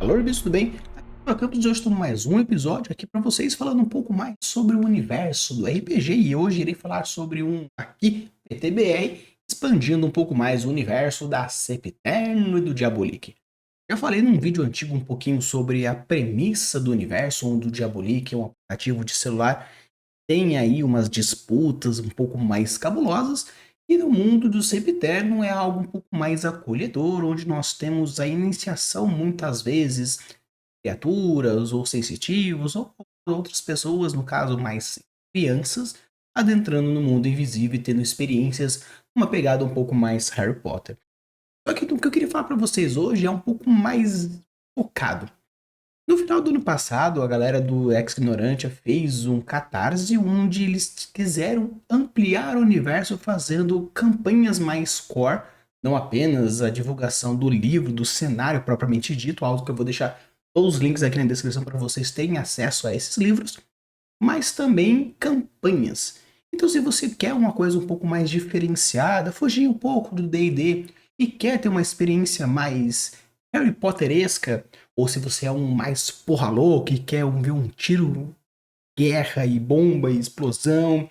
Alô, Luiz, tudo bem? Aqui no Campos de hoje estou mais um episódio aqui para vocês falando um pouco mais sobre o universo do RPG e hoje irei falar sobre um aqui, PTBR, expandindo um pouco mais o universo da Sempiterno e do Diabolik. Já falei num vídeo antigo um pouquinho sobre a premissa do universo, onde o Diabolik é um aplicativo de celular, tem aí umas disputas um pouco mais cabulosas, e no mundo do Sempiterno é algo um pouco mais acolhedor, onde nós temos a iniciação muitas vezes criaturas ou sensitivos ou outras pessoas, no caso mais crianças, adentrando no mundo invisível e tendo experiências, uma pegada um pouco mais Harry Potter. Só que o que eu queria falar para vocês hoje é um pouco mais focado. No final do ano passado, a galera do Ex-Ignorantia fez um catarse onde eles quiseram ampliar o universo fazendo campanhas mais core, não apenas a divulgação do livro, do cenário propriamente dito, algo que eu vou deixar todos os links aqui na descrição para vocês terem acesso a esses livros, mas também campanhas. Então, se você quer uma coisa um pouco mais diferenciada, fugir um pouco do D&D e quer ter uma experiência mais Harry Potteresca, ou se você é um mais porra louca e quer ver um tiro, guerra e bomba e explosão,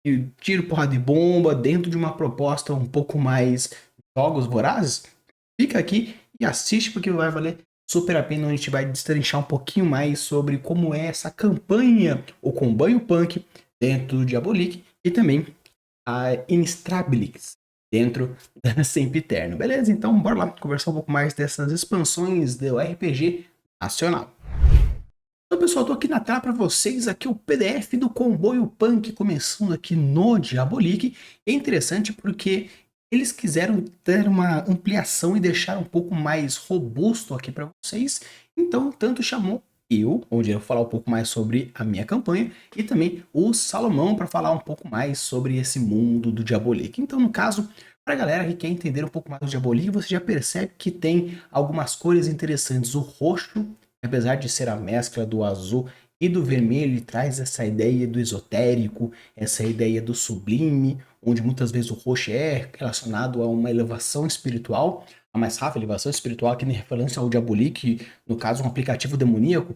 e tiro, porra de bomba dentro de uma proposta um pouco mais jogos vorazes, fica aqui e assiste porque vai valer super a pena. A gente vai destrinchar um pouquinho mais sobre como é essa campanha, o Comboio Punk dentro do Diabolik e também a Innistrabilis dentro da Sempiterno. Beleza? Então bora lá conversar um pouco mais dessas expansões do RPG nacional. Então, pessoal, tô aqui na tela para vocês aqui o PDF do Comboio Punk começando aqui no Diabolik. É interessante porque eles quiseram ter uma ampliação e deixar um pouco mais robusto aqui para vocês. Então, tanto chamou eu, onde eu vou falar um pouco mais sobre a minha campanha, e também o Salomão para falar um pouco mais sobre esse mundo do Diabolik. Então, no caso, para a galera que quer entender um pouco mais do Diabolik, você já percebe que tem algumas cores interessantes. O roxo, apesar de ser a mescla do azul e do vermelho, ele traz essa ideia do esotérico, essa ideia do sublime, onde muitas vezes o roxo é relacionado a uma elevação espiritual, a mais rápida elevação espiritual, aqui em referência ao Diabolik, no caso um aplicativo demoníaco,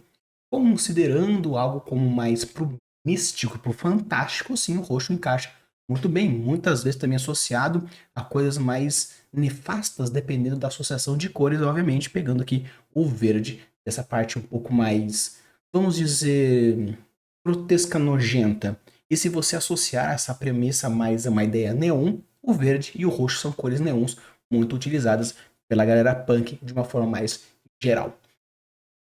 considerando algo como mais pro místico, pro fantástico, sim, o roxo encaixa muito bem, muitas vezes também associado a coisas mais nefastas, dependendo da associação de cores, obviamente, pegando aqui o verde, essa parte um pouco mais, vamos dizer, grotesca, nojenta. E se você associar essa premissa mais a uma ideia neon, o verde e o roxo são cores neons muito utilizadas pela galera punk de uma forma mais geral.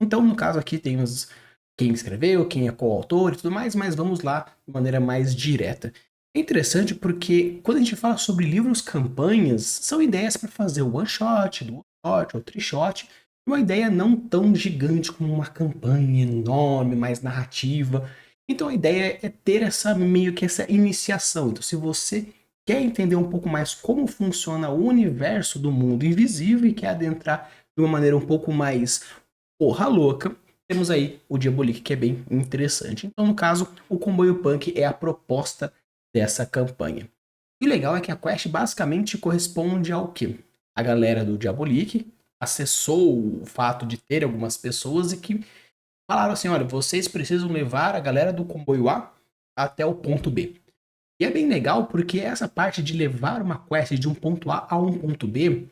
Então, no caso aqui, temos quem escreveu, quem é coautor e tudo mais, mas vamos lá de maneira mais direta. É interessante porque quando a gente fala sobre livros campanhas, são ideias para fazer o one shot, do one shot ou three shot, uma ideia não tão gigante como uma campanha enorme, mais narrativa. Então a ideia é ter essa meio que essa iniciação. Então se você quer entender um pouco mais como funciona o universo do mundo invisível e quer adentrar de uma maneira um pouco mais porra louca, temos aí o Diabolik, que é bem interessante. Então, no caso, o Comboio Punk é a proposta dessa campanha. E o legal é que a quest basicamente corresponde ao que? A galera do Diabolik acessou o fato de ter algumas pessoas e que falaram assim, olha, vocês precisam levar a galera do comboio A até o ponto B. E é bem legal porque essa parte de levar uma quest de um ponto A um ponto B,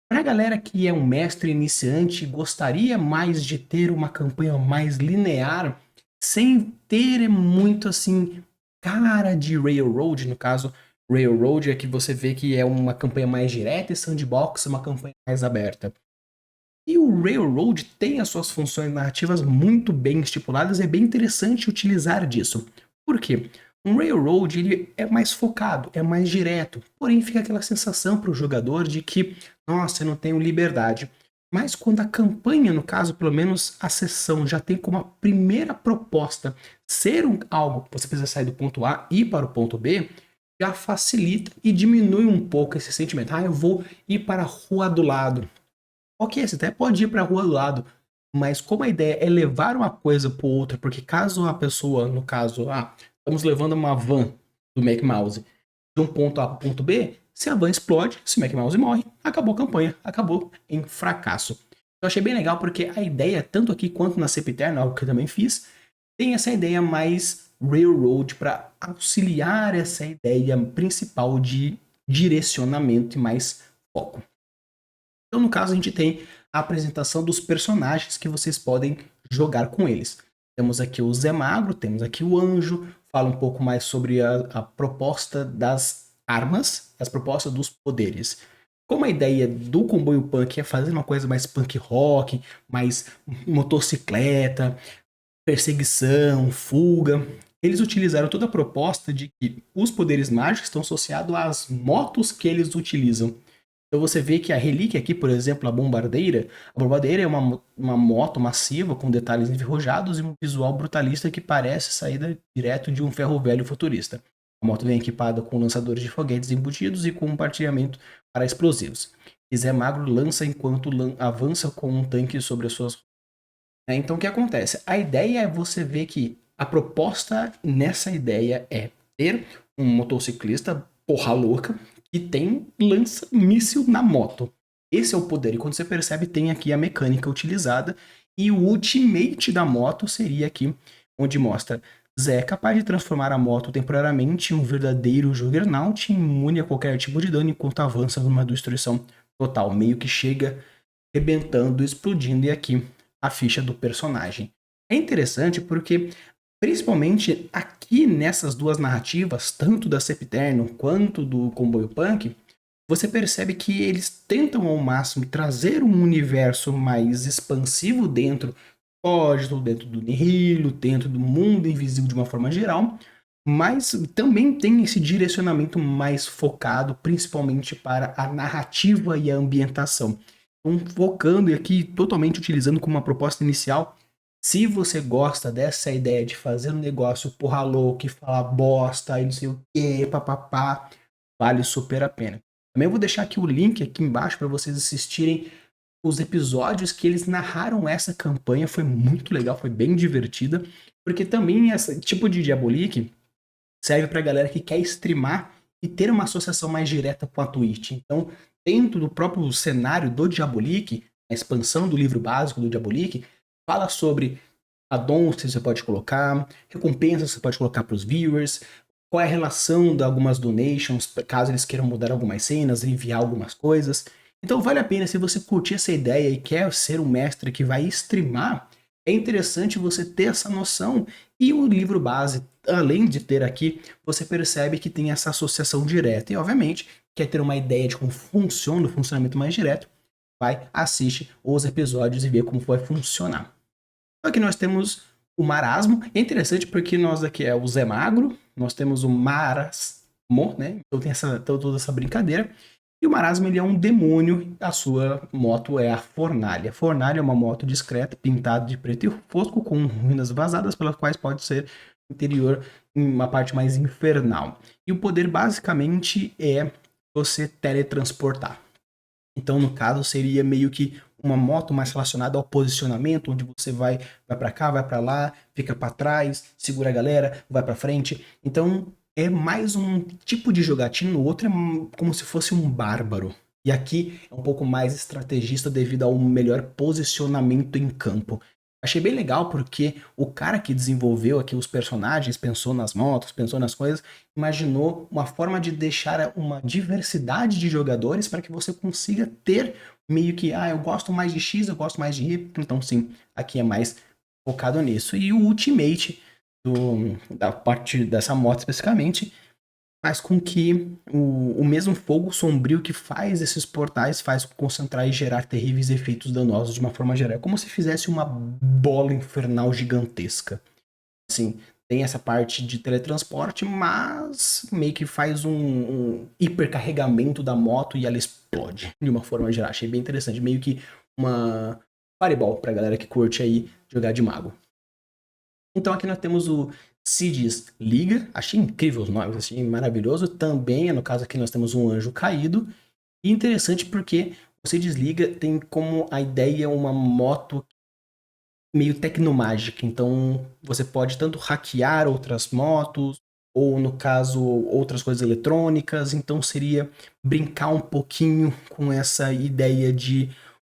para a galera que é um mestre iniciante e gostaria mais de ter uma campanha mais linear, sem ter muito assim cara de Railroad, no caso, Railroad é que você vê que é uma campanha mais direta e Sandbox é uma campanha mais aberta. E o Railroad tem as suas funções narrativas muito bem estipuladas e é bem interessante utilizar disso. Por quê? Um Railroad ele é mais focado, é mais direto, porém fica aquela sensação para o jogador de que, nossa, eu não tenho liberdade. Mas quando a campanha, no caso, pelo menos a sessão, já tem como a primeira proposta ser algo que você precisa sair do ponto A e ir para o ponto B, já facilita e diminui um pouco esse sentimento. Ah, eu vou ir para a rua do lado. Ok, você até pode ir para a rua do lado, mas como a ideia é levar uma coisa para outra, porque caso a pessoa, no caso, estamos levando uma van do Mac Mouse de um ponto A para o ponto B, se a van explode, se o Mac Mouse morre, acabou a campanha, acabou em fracasso. Eu achei bem legal porque a ideia, tanto aqui quanto na Sempiterno, algo que eu também fiz, tem essa ideia mais railroad para auxiliar essa ideia principal de direcionamento e mais foco. Então, no caso, a gente tem a apresentação dos personagens que vocês podem jogar com eles. Temos aqui o Zé Magro, temos aqui o Anjo, fala um pouco mais sobre a proposta das armas, as propostas dos poderes. Como a ideia do comboio punk é fazer uma coisa mais punk rock, mais motocicleta, perseguição, fuga, eles utilizaram toda a proposta de que os poderes mágicos estão associados às motos que eles utilizam. Então você vê que a relíquia aqui, por exemplo, a bombardeira é uma moto massiva com detalhes enferrujados e um visual brutalista que parece saída direto de um ferro velho futurista. A moto vem equipada com lançadores de foguetes embutidos e com um compartilhamento para explosivos. E Zé Magro lança enquanto avança com um tanque sobre as suas. Então o que acontece? A ideia é você ver que a proposta nessa ideia é ter um motociclista porra louca que tem lança-míssil na moto. Esse é o poder. E quando você percebe, tem aqui a mecânica utilizada. E o ultimate da moto seria aqui, onde mostra Zé é capaz de transformar a moto temporariamente em um verdadeiro juggernaut imune a qualquer tipo de dano enquanto avança numa destruição total. Meio que chega rebentando, explodindo. E aqui a ficha do personagem. É interessante porque, principalmente aqui nessas duas narrativas, tanto da Sempiterno quanto do Comboio Punk, você percebe que eles tentam ao máximo trazer um universo mais expansivo dentro do código, dentro do Nihilo, dentro do mundo invisível de uma forma geral, mas também tem esse direcionamento mais focado, principalmente para a narrativa e a ambientação. Então, focando e aqui totalmente utilizando como uma proposta inicial. Se você gosta dessa ideia de fazer um negócio porra louca e falar bosta e não sei o que, papapá, vale super a pena. Também vou deixar aqui o link aqui embaixo para vocês assistirem os episódios que eles narraram essa campanha. Foi muito legal, foi bem divertida, porque também esse tipo de Diabolik serve para galera que quer streamar e ter uma associação mais direta com a Twitch. Então, dentro do próprio cenário do Diabolik, a expansão do livro básico do Diabolik, fala sobre addons que você pode colocar, recompensas que você pode colocar para os viewers, qual é a relação de algumas donations, caso eles queiram mudar algumas cenas, enviar algumas coisas. Então vale a pena, se você curtir essa ideia e quer ser um mestre que vai streamar, é interessante você ter essa noção. E o livro base, além de ter aqui, você percebe que tem essa associação direta. E obviamente, quer ter uma ideia de como funciona o funcionamento mais direto, vai, assiste os episódios e vê como vai funcionar. Aqui nós temos o marasmo. É interessante porque nós aqui é o Zé Magro, nós temos o Marasmo, né? Então tem toda essa brincadeira. E o marasmo, ele é um demônio, a sua moto é a Fornalha. A Fornalha é uma moto discreta, pintada de preto e fosco, com ruínas vazadas, pelas quais pode ser interior em uma parte mais infernal. E o poder basicamente é você teletransportar. Então, no caso, seria meio que uma moto mais relacionada ao posicionamento, onde você vai para cá, vai para lá, fica para trás, segura a galera, vai para frente. Então, é mais um tipo de jogatina, o outro é como se fosse um bárbaro. E aqui é um pouco mais estrategista devido ao melhor posicionamento em campo. Achei bem legal porque o cara que desenvolveu aqui os personagens, pensou nas motos, pensou nas coisas, imaginou uma forma de deixar uma diversidade de jogadores para que você consiga ter meio que, eu gosto mais de X, eu gosto mais de Y, então sim, aqui é mais focado nisso. E o Ultimate da parte dessa moto especificamente faz com que o mesmo fogo sombrio que faz esses portais faz concentrar e gerar terríveis efeitos danosos de uma forma geral. É como se fizesse uma bola infernal gigantesca. Assim, tem essa parte de teletransporte, mas meio que faz um hipercarregamento da moto e ela explode de uma forma geral. Achei bem interessante, meio que uma fireball pra galera que curte aí jogar de mago. Então aqui nós temos o Cides Liga, achei incrível os nomes, achei maravilhoso. Também, no caso aqui nós temos um anjo caído. E interessante porque o Cides Liga tem como a ideia uma moto meio tecnomágica. Então você pode tanto hackear outras motos, ou no caso outras coisas eletrônicas. Então seria brincar um pouquinho com essa ideia de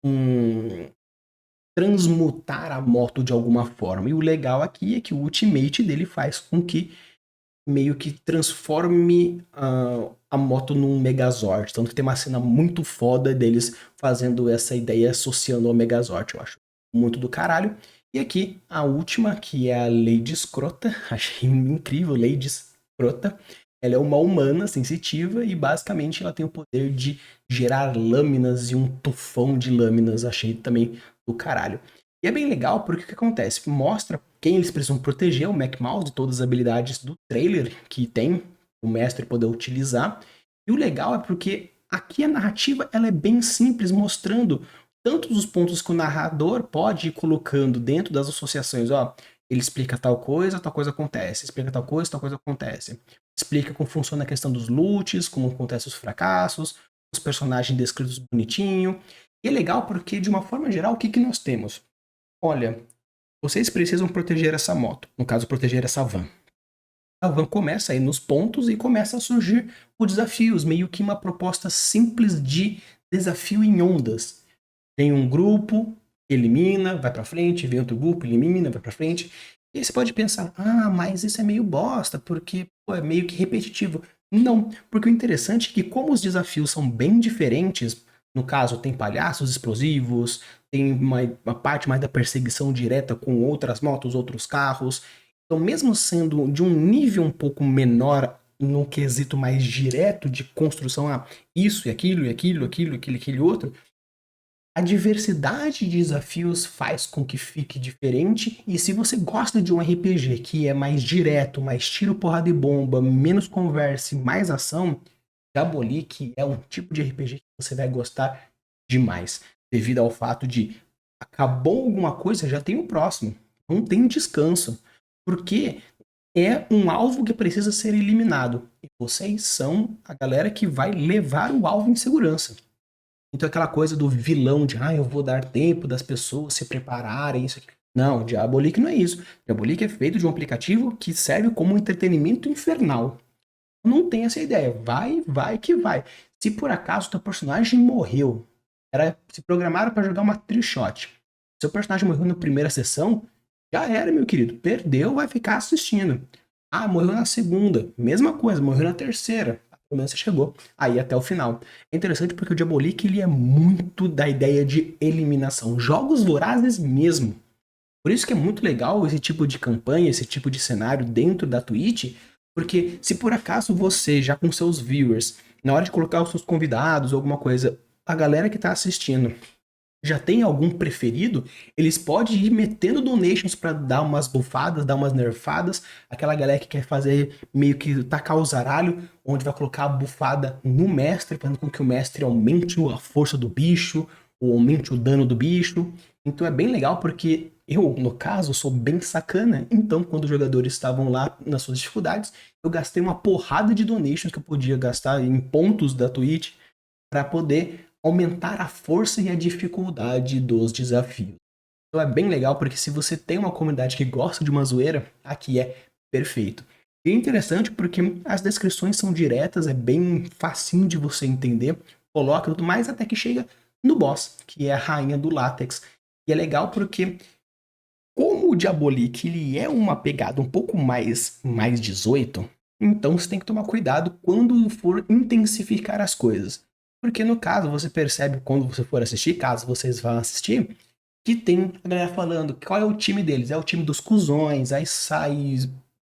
um transmutar a moto de alguma forma. E o legal aqui é que o ultimate dele faz com que meio que transforme a moto num Megazord. Tanto que tem uma cena muito foda deles fazendo essa ideia associando ao Megazord. Eu acho muito do caralho. E aqui, a última, que é a Lady Escrota. Achei incrível, Lady Escrota. Ela é uma humana sensitiva e basicamente ela tem o poder de gerar lâminas e um tufão de lâminas. Achei também do caralho. E é bem legal porque o que acontece? Mostra quem eles precisam proteger, o Mac Mouse, de todas as habilidades do trailer que tem o mestre poder utilizar. E o legal é porque aqui a narrativa ela é bem simples, mostrando tantos os pontos que o narrador pode ir colocando dentro das associações. Ó, ele explica tal coisa acontece. Explica tal coisa acontece. Explica como funciona a questão dos loots, como acontecem os fracassos, os personagens descritos bonitinho. E é legal porque, de uma forma geral, o que nós temos? Olha, vocês precisam proteger essa moto. No caso, proteger essa van. A van começa aí nos pontos e começa a surgir os desafios, meio que uma proposta simples de desafio em ondas. Tem um grupo, elimina, vai pra frente, vem outro grupo, elimina, vai pra frente. E aí você pode pensar, mas isso é meio bosta, porque é meio que repetitivo. Não, porque o interessante é que como os desafios são bem diferentes, no caso tem palhaços explosivos, tem uma parte mais da perseguição direta com outras motos, outros carros. Então, mesmo sendo de um nível um pouco menor no quesito mais direto de construção, isso e aquilo, e aquilo, aquele outro, a diversidade de desafios faz com que fique diferente. E se você gosta de um RPG que é mais direto, mais tiro, porrada e bomba, menos conversa e mais ação, Diabolik é um tipo de RPG que você vai gostar demais, devido ao fato de acabou alguma coisa, já tem o próximo. Não tem descanso. Porque é um alvo que precisa ser eliminado. E vocês são a galera que vai levar o alvo em segurança. Então aquela coisa do vilão de, eu vou dar tempo das pessoas se prepararem, isso aqui. Não, Diabolik não é isso. Diabolik é feito de um aplicativo que serve como um entretenimento infernal. Não tem essa ideia. Vai que vai. Se por acaso teu personagem morreu, se programaram para jogar uma trickshot. Seu personagem morreu na primeira sessão, já era, meu querido. Perdeu, vai ficar assistindo. Morreu na segunda. Mesma coisa, morreu na terceira. Pelo menos você chegou aí até o final. É interessante porque o Diabolik ele é muito da ideia de eliminação. Jogos vorazes mesmo. Por isso que é muito legal esse tipo de campanha, esse tipo de cenário dentro da Twitch, porque se por acaso você, já com seus viewers, na hora de colocar os seus convidados ou alguma coisa, a galera que tá assistindo já tem algum preferido, eles podem ir metendo donations para dar umas bufadas, dar umas nerfadas, aquela galera que quer fazer meio que tacar o zaralho, onde vai colocar a bufada no mestre, fazendo com que o mestre aumente a força do bicho, ou aumente o dano do bicho. Então é bem legal porque eu, no caso, sou bem sacana. Então, quando os jogadores estavam lá nas suas dificuldades, eu gastei uma porrada de donations que eu podia gastar em pontos da Twitch para poder aumentar a força e a dificuldade dos desafios. Então é bem legal porque se você tem uma comunidade que gosta de uma zoeira, aqui é perfeito. E é interessante porque as descrições são diretas, é bem facinho de você entender, coloca tudo mais até que chega no boss, que é a rainha do látex. E é legal porque como o Diabolik ele é uma pegada um pouco mais 18, então você tem que tomar cuidado quando for intensificar as coisas. Porque no caso, você percebe quando você for assistir, caso vocês vão assistir, que tem a galera falando qual é o time deles. É o time dos cuzões, aí sai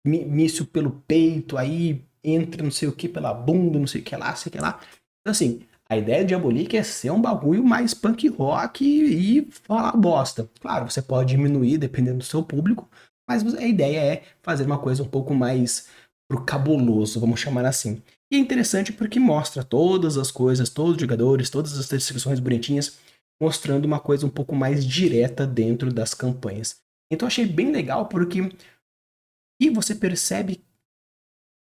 míssil pelo peito, aí entra não sei o que pela bunda, não sei o que lá, sei o que lá. Então assim, a ideia de Diabolik é ser um bagulho mais punk rock e falar bosta. Claro, você pode diminuir dependendo do seu público, mas a ideia é fazer uma coisa um pouco mais pro cabuloso, vamos chamar assim. E é interessante porque mostra todas as coisas, todos os jogadores, todas as descrições bonitinhas, mostrando uma coisa um pouco mais direta dentro das campanhas. Então achei bem legal porque e você percebe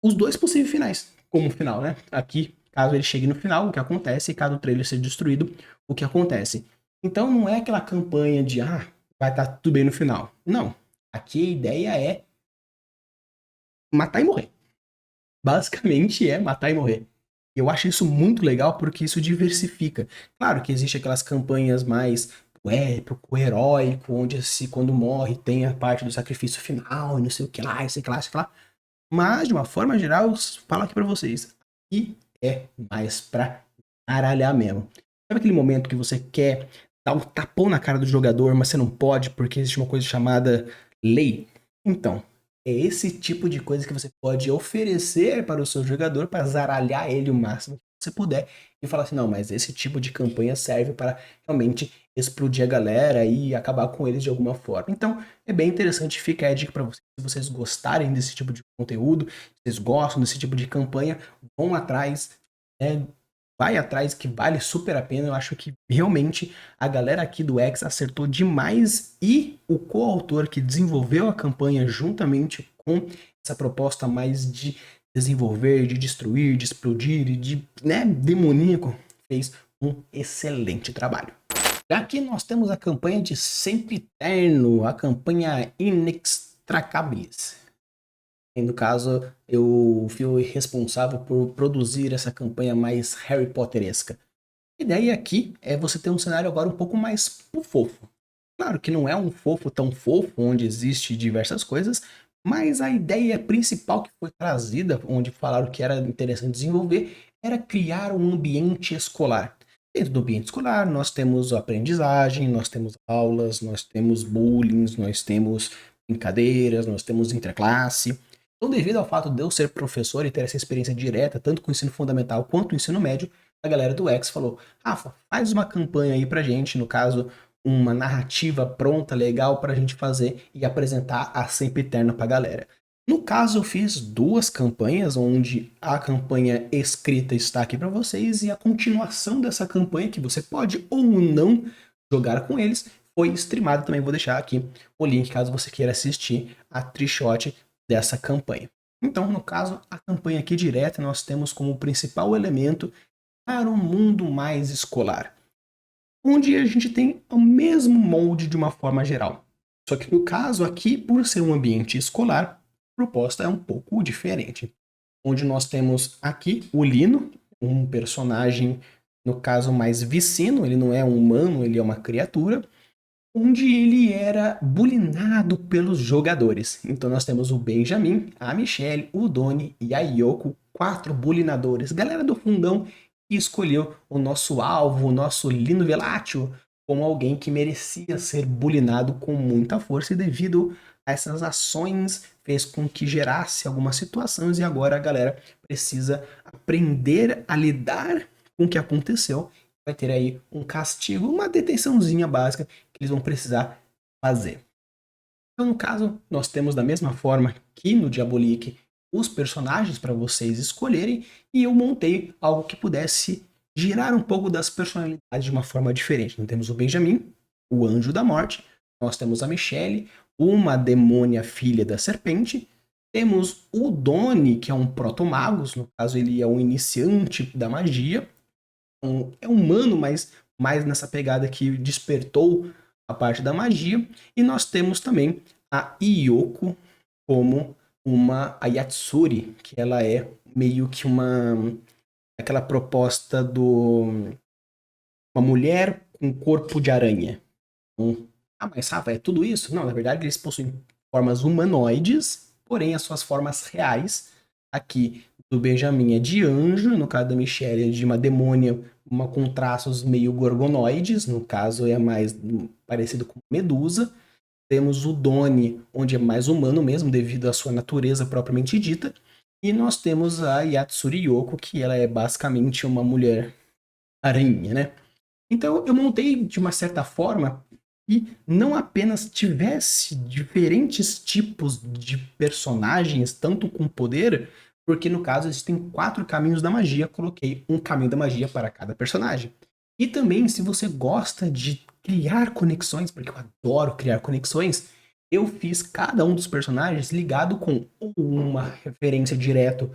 os dois possíveis finais, como final, né? Aqui, caso ele chegue no final, o que acontece, e caso o trailer seja destruído, o que acontece. Então não é aquela campanha de vai estar tudo bem no final. Não. Aqui a ideia é matar e morrer. Basicamente é matar e morrer. Eu acho isso muito legal porque isso diversifica. Claro que existe aquelas campanhas mais o épico, o heróico, onde se quando morre tem a parte do sacrifício final e não sei o que lá, e sei que lá, sei que lá. Mas, de uma forma geral, eu falo aqui pra vocês. Aqui é mais pra caralhar mesmo. Sabe aquele momento que você quer dar um tapão na cara do jogador, mas você não pode porque existe uma coisa chamada lei? Então, é esse tipo de coisa que você pode oferecer para o seu jogador para zaralhar ele o máximo que você puder e falar assim, não, mas esse tipo de campanha serve para realmente explodir a galera e acabar com eles de alguma forma. Então, é bem interessante, fica a dica para vocês, se vocês gostarem desse tipo de conteúdo, se vocês gostam desse tipo de campanha, vão atrás, né? Vai atrás que vale super a pena. Eu acho que realmente a galera aqui do X acertou demais e o coautor que desenvolveu a campanha juntamente com essa proposta mais de desenvolver, de destruir, de explodir e de, né, demoníaco, fez um excelente trabalho. Aqui nós temos a campanha de Sempiterno, a campanha Inextracabilis. E no caso, eu fui responsável por produzir essa campanha mais Harry Potteresca. A ideia aqui é você ter um cenário agora um pouco mais fofo. Claro que não é um fofo tão fofo, onde existe diversas coisas, mas a ideia principal que foi trazida, onde falaram que era interessante desenvolver, era criar um ambiente escolar. Dentro do ambiente escolar, nós temos aprendizagem, nós temos aulas, nós temos bullying, nós temos brincadeiras, nós temos interclasse. Então, devido ao fato de eu ser professor e ter essa experiência direta, tanto com o ensino fundamental quanto o ensino médio, a galera do X falou, Rafa, faz uma campanha aí pra gente, no caso, uma narrativa pronta, legal pra gente fazer e apresentar a Sempiterno pra galera. No caso, eu fiz duas campanhas, onde a campanha escrita está aqui para vocês e a continuação dessa campanha, que você pode ou não jogar com eles, foi streamada. Também vou deixar aqui o link caso você queira assistir a trishot dessa campanha. Então, no caso, a campanha aqui direta nós temos como principal elemento para um mundo mais escolar, onde a gente tem o mesmo molde de uma forma geral. Só que no caso aqui, por ser um ambiente escolar, a proposta é um pouco diferente. Onde nós temos aqui o Lino, um personagem, no caso mais vicino, ele não é um humano, ele é uma criatura, onde ele era bulinado pelos jogadores. Então nós temos o Benjamin, a Michelle, o Doni e a Yoko, 4 bulinadores. Galera do fundão que escolheu o nosso alvo, o nosso Lino Velatio, como alguém que merecia ser bulinado com muita força e devido a essas ações fez com que gerasse algumas situações e agora a galera precisa aprender a lidar com o que aconteceu. Vai ter aí um castigo, uma detençãozinha básica que eles vão precisar fazer. Então, no caso, nós temos da mesma forma que no Diabolik os personagens para vocês escolherem e eu montei algo que pudesse girar um pouco das personalidades de uma forma diferente. Nós temos o Benjamin, o Anjo da Morte, nós temos a Michelle, uma demônia filha da serpente, temos o Doni, que é um proto-magos, no caso ele é um iniciante da magia, é humano, mas mais nessa pegada que despertou a parte da magia. E nós temos também a Iyoko como uma a Yatsuri, que ela é meio que aquela proposta do uma mulher com corpo de aranha. Mas Rafa, é tudo isso? Não, na verdade eles possuem formas humanoides, porém as suas formas reais aqui do Benjamin é de anjo, no caso da Michelle é de uma demônia, uma com traços meio gorgonoides, no caso é mais parecido com Medusa. Temos o Doni, onde é mais humano mesmo, devido à sua natureza propriamente dita. E nós temos a Yatsuri Yoko, que ela é basicamente uma mulher aranha, né? Então eu montei de uma certa forma e não apenas tivesse diferentes tipos de personagens, tanto com poder, porque no caso existem 4 caminhos da magia, coloquei um caminho da magia para cada personagem. E também, se você gosta de criar conexões, porque eu adoro criar conexões, eu fiz cada um dos personagens ligado com uma referência direta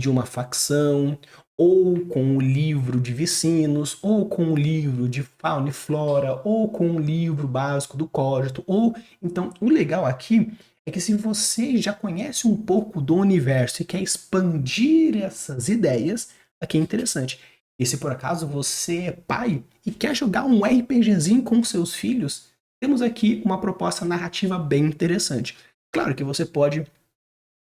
de uma facção, ou com o livro de Vicinos, ou com o livro de Fauna e Flora, ou com o livro básico do Cógito, ou... Então, o legal aqui é que se você já conhece um pouco do universo e quer expandir essas ideias, aqui é interessante. E se por acaso você é pai e quer jogar um RPGzinho com seus filhos, temos aqui uma proposta narrativa bem interessante. Claro que você pode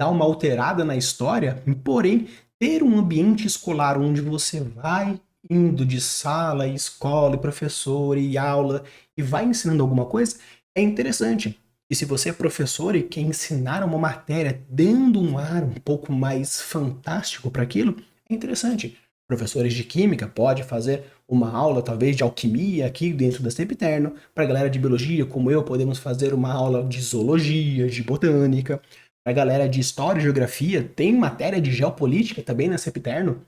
dar uma alterada na história, porém, ter um ambiente escolar onde você vai indo de sala, e escola, e professor, e aula, e vai ensinando alguma coisa, é interessante. E se você é professor e quer ensinar uma matéria dando um ar um pouco mais fantástico para aquilo, é interessante. Professores de química pode fazer uma aula talvez de alquimia aqui dentro da Sempiterno. Para a galera de biologia, como eu, podemos fazer uma aula de zoologia, de botânica. Para a galera de história e geografia, tem matéria de geopolítica também na Sempiterno.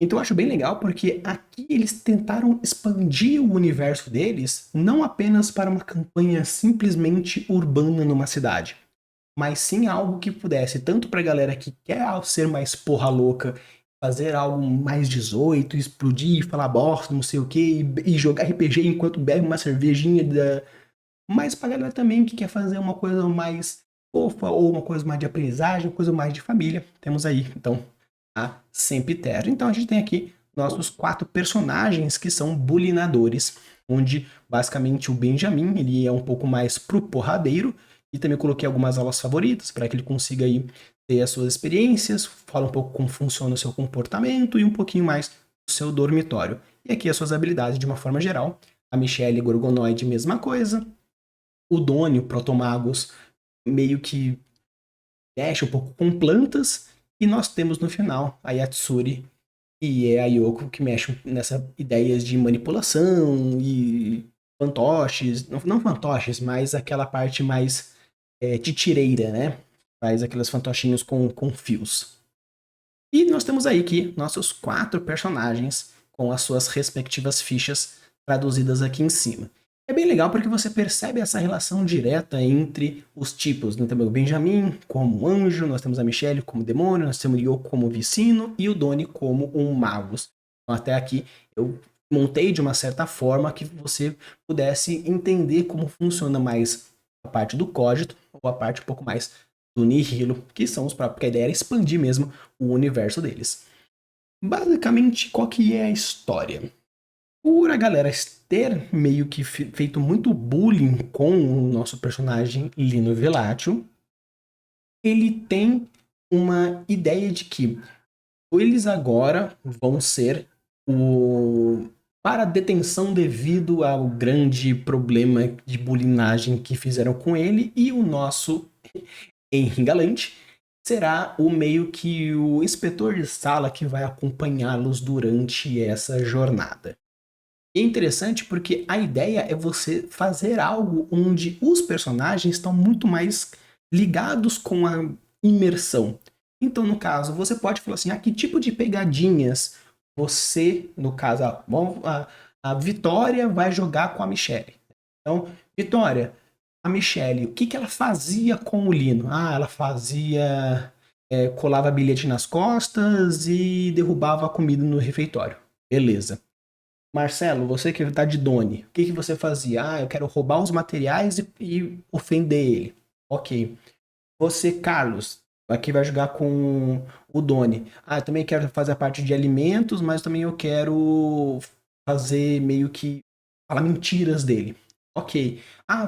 Então eu acho bem legal porque aqui eles tentaram expandir o universo deles não apenas para uma campanha simplesmente urbana numa cidade, mas sim algo que pudesse, tanto para a galera que quer ser mais porra louca, fazer algo mais 18, explodir, falar bosta, não sei o que, e jogar RPG enquanto bebe uma cervejinha, mas para a galera também que quer fazer uma coisa mais fofa ou uma coisa mais de aprendizagem, uma coisa mais de família. Temos aí, então, a Sempiterno. Então a gente tem aqui nossos 4 personagens que são bulinadores, onde basicamente o Benjamin ele é um pouco mais pro porradeiro, e também coloquei algumas aulas favoritas para que ele consiga aí ter as suas experiências, fala um pouco como funciona o seu comportamento e um pouquinho mais do seu dormitório. E aqui as suas habilidades de uma forma geral. A Michelle Gorgonoide, mesma coisa. O Doni, o Protomagus, meio que mexe um pouco com plantas. E nós temos no final a Yatsuri e a Yoko, que mexem nessa ideias de manipulação e fantoches. Não fantoches, mas aquela parte mais titireira, né? Faz aqueles fantochinhos com fios. E nós temos aí aqui nossos 4 personagens com as suas respectivas fichas traduzidas aqui em cima. É bem legal porque você percebe essa relação direta entre os tipos. Nós temos o Benjamin como anjo, nós temos a Michelle como demônio, nós temos o Yoko como vicino e o Doni como um magus. Então até aqui eu montei de uma certa forma que você pudesse entender como funciona mais a parte do código ou a parte um pouco mais do nihilo, que são os próprios, porque a ideia era expandir mesmo o universo deles. Basicamente, qual que é a história? Por a galera ter meio que feito muito bullying com o nosso personagem Lino Velatio, ele tem uma ideia de que eles agora vão ser o para detenção devido ao grande problema de bullyingagem que fizeram com ele, e o nosso Henry Galante será o meio que o inspetor de sala que vai acompanhá-los durante essa jornada. E é interessante porque a ideia é você fazer algo onde os personagens estão muito mais ligados com a imersão. Então, no caso, você pode falar assim, que tipo de pegadinhas você, no caso, a Vitória vai jogar com a Michelle. Então, Vitória, a Michelle, o que, que ela fazia com o Lino? Ela fazia... colava bilhete nas costas e derrubava a comida no refeitório. Beleza. Marcelo, você que tá de Doni, o que, que você fazia? Eu quero roubar os materiais e ofender ele. Ok. Você, Carlos, aqui vai jogar com o Doni. Eu também quero fazer a parte de alimentos, mas também eu quero fazer meio que falar mentiras dele. Ok.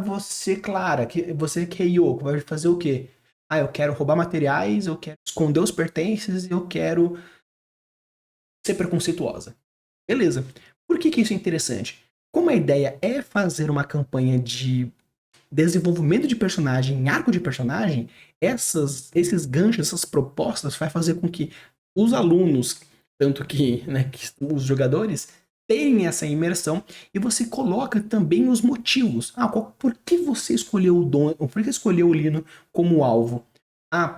Você, Clara, você que é Yoko, vai fazer o quê? Eu quero roubar materiais, eu quero esconder os pertences e eu quero ser preconceituosa. Beleza. Por que isso é interessante? Como a ideia é fazer uma campanha de desenvolvimento de personagem, arco de personagem, esses ganchos, essas propostas vai fazer com que os alunos, tanto que, né, que os jogadores, tenham essa imersão, e você coloca também os motivos. Por que você escolheu o Don, por que escolheu o Lino como alvo?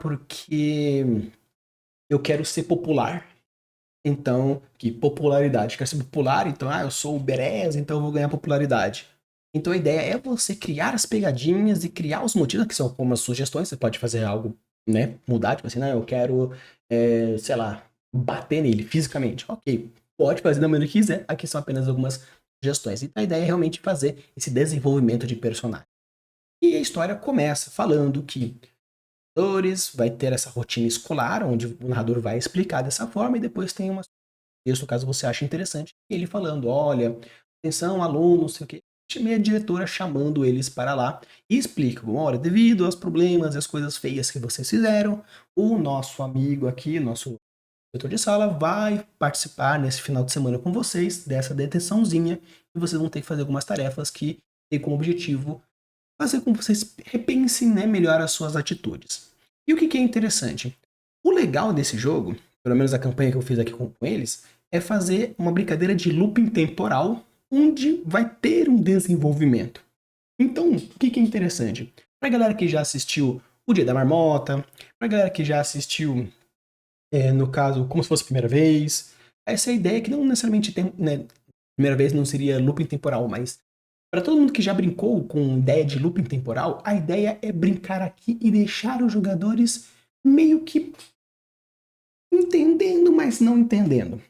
Porque eu quero ser popular. Então, que popularidade. Quer ser popular, então, eu sou o Berez, então eu vou ganhar popularidade. Então a ideia é você criar as pegadinhas e criar os motivos, que são como as sugestões, você pode fazer algo, né, mudar, tipo assim, eu quero, sei lá, bater nele fisicamente. Ok, pode fazer da maneira que quiser, aqui são apenas algumas sugestões. Então a ideia é realmente fazer esse desenvolvimento de personagem. E a história começa falando que vai ter essa rotina escolar, onde o narrador vai explicar dessa forma, e depois tem uma texto, caso você ache interessante, ele falando, olha, atenção, aluno, não sei o quê. Chamei a diretora chamando eles para lá e explico, olha, devido aos problemas e as coisas feias que vocês fizeram, o nosso amigo aqui, nosso diretor de sala, vai participar nesse final de semana com vocês dessa detençãozinha e vocês vão ter que fazer algumas tarefas que têm como objetivo fazer com que vocês repensem, né, melhor as suas atitudes. E o que é interessante? O legal desse jogo, pelo menos a campanha que eu fiz aqui com eles, é fazer uma brincadeira de looping temporal, onde vai ter um desenvolvimento. Então, o que é interessante? Pra galera que já assistiu O Dia da Marmota, pra galera que já assistiu, no caso, Como Se Fosse a Primeira Vez, essa é a ideia que não necessariamente tem, né, primeira vez não seria looping temporal, mas para todo mundo que já brincou com ideia de looping temporal, a ideia é brincar aqui e deixar os jogadores meio que entendendo, mas não entendendo.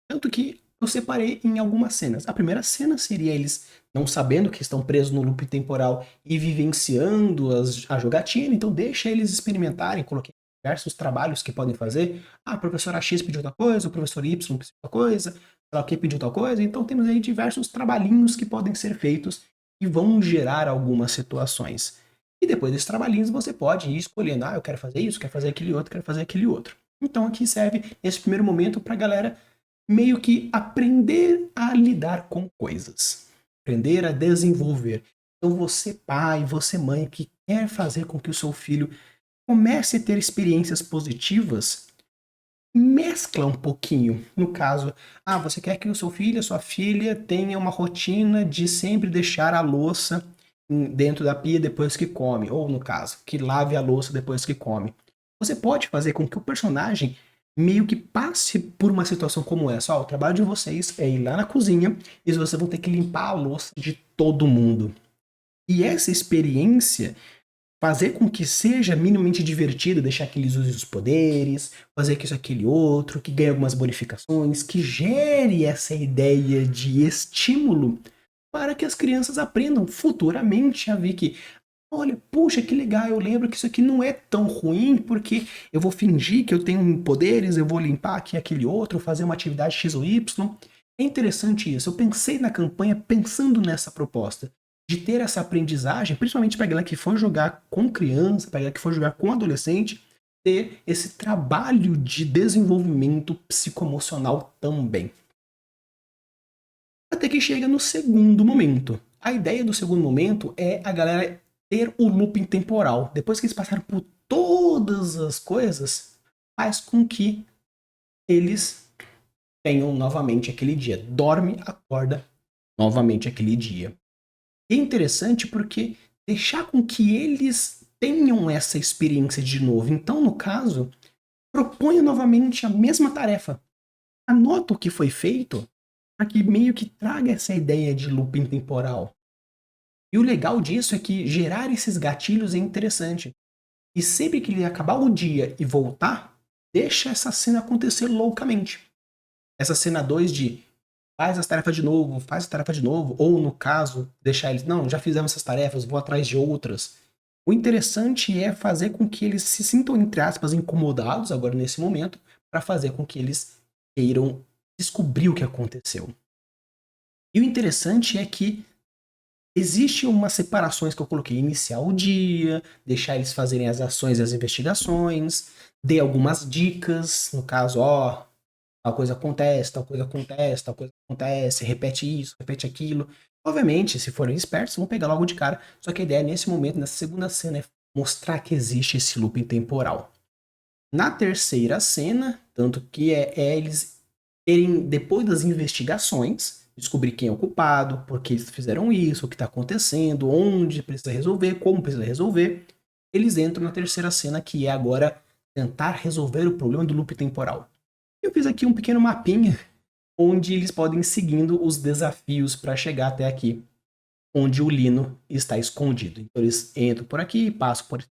Tanto que eu separei em algumas cenas. A primeira cena seria eles não sabendo que estão presos no loop temporal e vivenciando a jogatina, então deixa eles experimentarem, coloquei diversos trabalhos que podem fazer. Ah, a professora X pediu tal coisa, o professor Y pediu tal coisa, sei lá o que pediu tal coisa, então temos aí diversos trabalhinhos que podem ser feitos e vão gerar algumas situações. E depois desses trabalhinhos você pode ir escolhendo, ah, eu quero fazer isso, quero fazer aquele outro, quero fazer aquele outro. Então aqui serve nesse primeiro momento para a galera meio que aprender a lidar com coisas, aprender a desenvolver. Então você pai, você mãe que quer fazer com que o seu filho comece a ter experiências positivas, mescla um pouquinho. No caso, você quer que o seu filho, a sua filha tenha uma rotina de sempre deixar a louça dentro da pia depois que come, ou no caso, que lave a louça depois que come. Você pode fazer com que o personagem meio que passe por uma situação como essa. O trabalho de vocês é ir lá na cozinha e vocês vão ter que limpar a louça de todo mundo. E essa experiência fazer com que seja minimamente divertido, deixar que eles usem os poderes, fazer que isso, aquele outro, que ganhe algumas bonificações, que gere essa ideia de estímulo para que as crianças aprendam futuramente a ver que, olha, puxa, que legal, eu lembro que isso aqui não é tão ruim, porque eu vou fingir que eu tenho poderes, eu vou limpar aqui aquele outro, fazer uma atividade X ou Y. É interessante isso, eu pensei na campanha pensando nessa proposta, de ter essa aprendizagem, principalmente para a galera que for jogar com criança, para a galera que for jogar com adolescente, ter esse trabalho de desenvolvimento psicoemocional também. Até que chega no segundo momento. A ideia do segundo momento é a galera ter o looping temporal. Depois que eles passaram por todas as coisas, faz com que eles tenham novamente aquele dia. Dorme, acorda novamente aquele dia. E é interessante porque deixar com que eles tenham essa experiência de novo. Então, no caso, proponha novamente a mesma tarefa. Anota o que foi feito para que meio que traga essa ideia de looping temporal. E o legal disso é que gerar esses gatilhos é interessante. E sempre que ele acabar o dia e voltar, deixa essa cena acontecer loucamente. Essa cena 2 de faz as tarefas de novo, faz a tarefa de novo, ou no caso, deixar eles, não, já fizemos essas tarefas, vou atrás de outras. O interessante é fazer com que eles se sintam, entre aspas, incomodados agora nesse momento, para fazer com que eles queiram descobrir o que aconteceu. E o interessante é que existe umas separações que eu coloquei, iniciar o dia, deixar eles fazerem as ações e as investigações, dei algumas dicas, no caso, tal coisa acontece, tal coisa acontece, tal coisa acontece, repete isso, repete aquilo. Obviamente, se forem espertos, vão pegar logo de cara. Só que a ideia nesse momento, nessa segunda cena, é mostrar que existe esse looping temporal. Na terceira cena, tanto que é eles terem, depois das investigações, descobrir quem é o culpado, por que eles fizeram isso, o que está acontecendo, onde precisa resolver, como precisa resolver. Eles entram na terceira cena, que é agora tentar resolver o problema do loop temporal. Eu fiz aqui um pequeno mapinha onde eles podem ir seguindo os desafios para chegar até aqui, onde o Lino está escondido. Então eles entram por aqui, passam por esse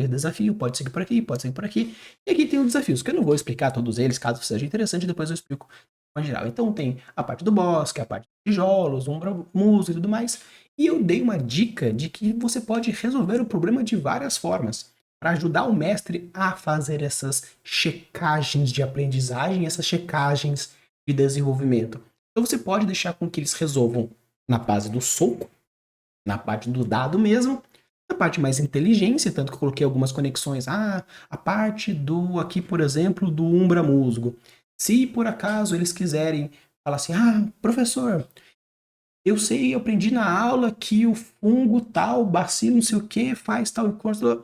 desafio, pode seguir por aqui, pode seguir por aqui. E aqui tem os desafios, que eu não vou explicar todos eles, caso seja interessante, depois eu explico em geral. Então tem a parte do bosque, a parte de tijolos, música e tudo mais. E eu dei uma dica de que você pode resolver o problema de várias formas, para ajudar o mestre a fazer essas checagens de aprendizagem, essas checagens de desenvolvimento. Então você pode deixar com que eles resolvam na base do soco, na parte do dado mesmo, na parte mais inteligência, tanto que eu coloquei algumas conexões. A parte do, aqui por exemplo, do Umbra Musgo. Se por acaso eles quiserem falar assim, professor, eu sei, eu aprendi na aula que o fungo tal, bacilo, não sei o que, faz tal coisa.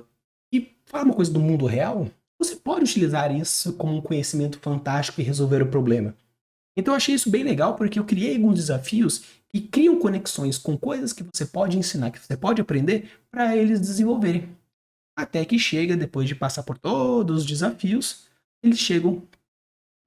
E fala uma coisa do mundo real, você pode utilizar isso como um conhecimento fantástico e resolver o problema. Então eu achei isso bem legal porque eu criei alguns desafios que criam conexões com coisas que você pode ensinar, que você pode aprender para eles desenvolverem. Até que chega, depois de passar por todos os desafios, eles chegam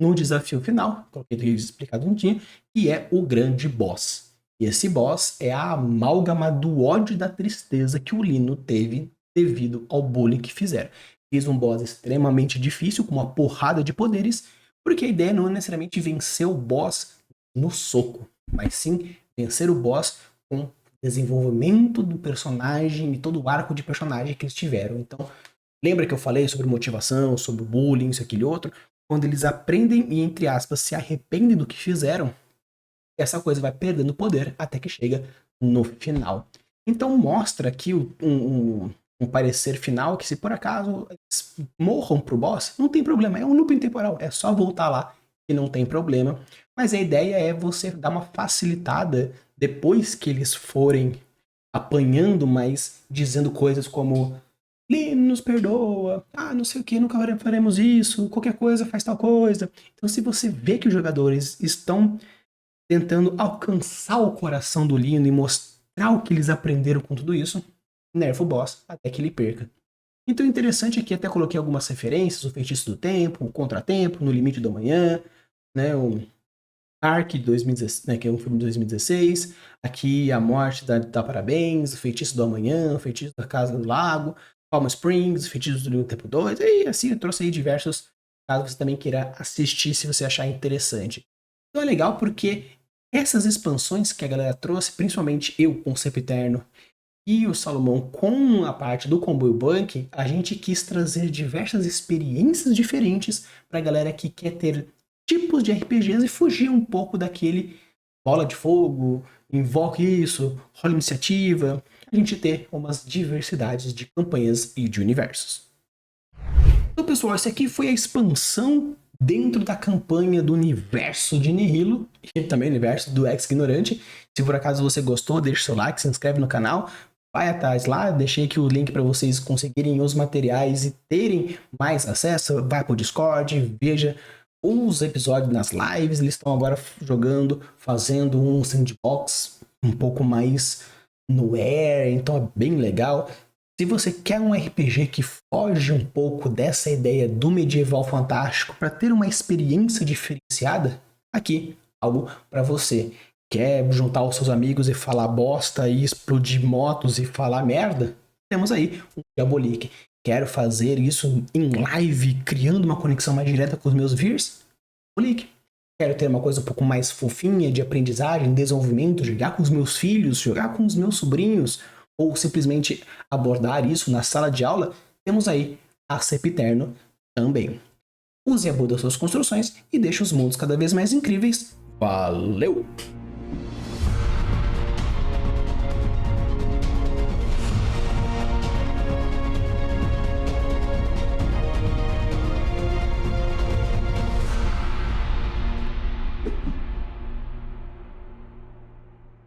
no desafio final, coloquei explicado um dia, que é o grande boss. E esse boss é a amálgama do ódio e da tristeza que o Lino teve devido ao bullying que fizeram. Fiz um boss extremamente difícil, com uma porrada de poderes, porque a ideia não é necessariamente vencer o boss no soco, mas sim vencer o boss com desenvolvimento do personagem e todo o arco de personagem que eles tiveram. Então, lembra que eu falei sobre motivação, sobre bullying, isso, aquele outro? Quando eles aprendem e, entre aspas, se arrependem do que fizeram, essa coisa vai perdendo poder até que chega no final. Então mostra aqui um parecer final que se por acaso eles morram pro boss, não tem problema, é um looping temporal, é só voltar lá que não tem problema. Mas a ideia é você dar uma facilitada depois que eles forem apanhando, mas dizendo coisas como Lino nos perdoa, não sei o que, nunca faremos isso, qualquer coisa faz tal coisa. Então se você vê que os jogadores estão tentando alcançar o coração do Lino e mostrar o que eles aprenderam com tudo isso, nerfa o boss até que ele perca. Então o interessante aqui, até coloquei algumas referências, o Feitiço do Tempo, o Contratempo, No Limite do Amanhã, né, o Ark, 2016, né, que é um filme de 2016, aqui A Morte dá Parabéns, O Feitiço do Amanhã, O Feitiço da Casa do Lago, Palm Springs, O Feitiço do Tempo 2, e assim eu trouxe aí diversos, caso você também queira assistir se você achar interessante. Então é legal porque essas expansões que a galera trouxe, principalmente eu com o Sempiterno e o Salomão com a parte do Combo Bank, a gente quis trazer diversas experiências diferentes pra galera que quer ter tipos de RPGs e fugir um pouco daquele bola de fogo, invoque isso, rola iniciativa, a gente ter umas diversidades de campanhas e de universos. Então, pessoal, essa aqui foi a expansão dentro da campanha do universo de Nihilo e também universo do Ex-Ignorante. Se por acaso você gostou, deixa seu like, se inscreve no canal, vai atrás lá, deixei aqui o link para vocês conseguirem os materiais e terem mais acesso, vai pro Discord, veja os episódios nas lives, eles estão agora jogando, fazendo um sandbox um pouco mais no air, então é bem legal. Se você quer um RPG que foge um pouco dessa ideia do medieval fantástico para ter uma experiência diferenciada, aqui algo para você. Quer juntar os seus amigos e falar bosta e explodir motos e falar merda? Temos aí o Diabolique. Quero fazer isso em live, criando uma conexão mais direta com os meus viewers? Diabolique. Quero ter uma coisa um pouco mais fofinha de aprendizagem, desenvolvimento, jogar com os meus filhos, jogar com os meus sobrinhos, ou simplesmente abordar isso na sala de aula, temos aí a Sempiterno também. Use a boa das suas construções e deixe os mundos cada vez mais incríveis. Valeu!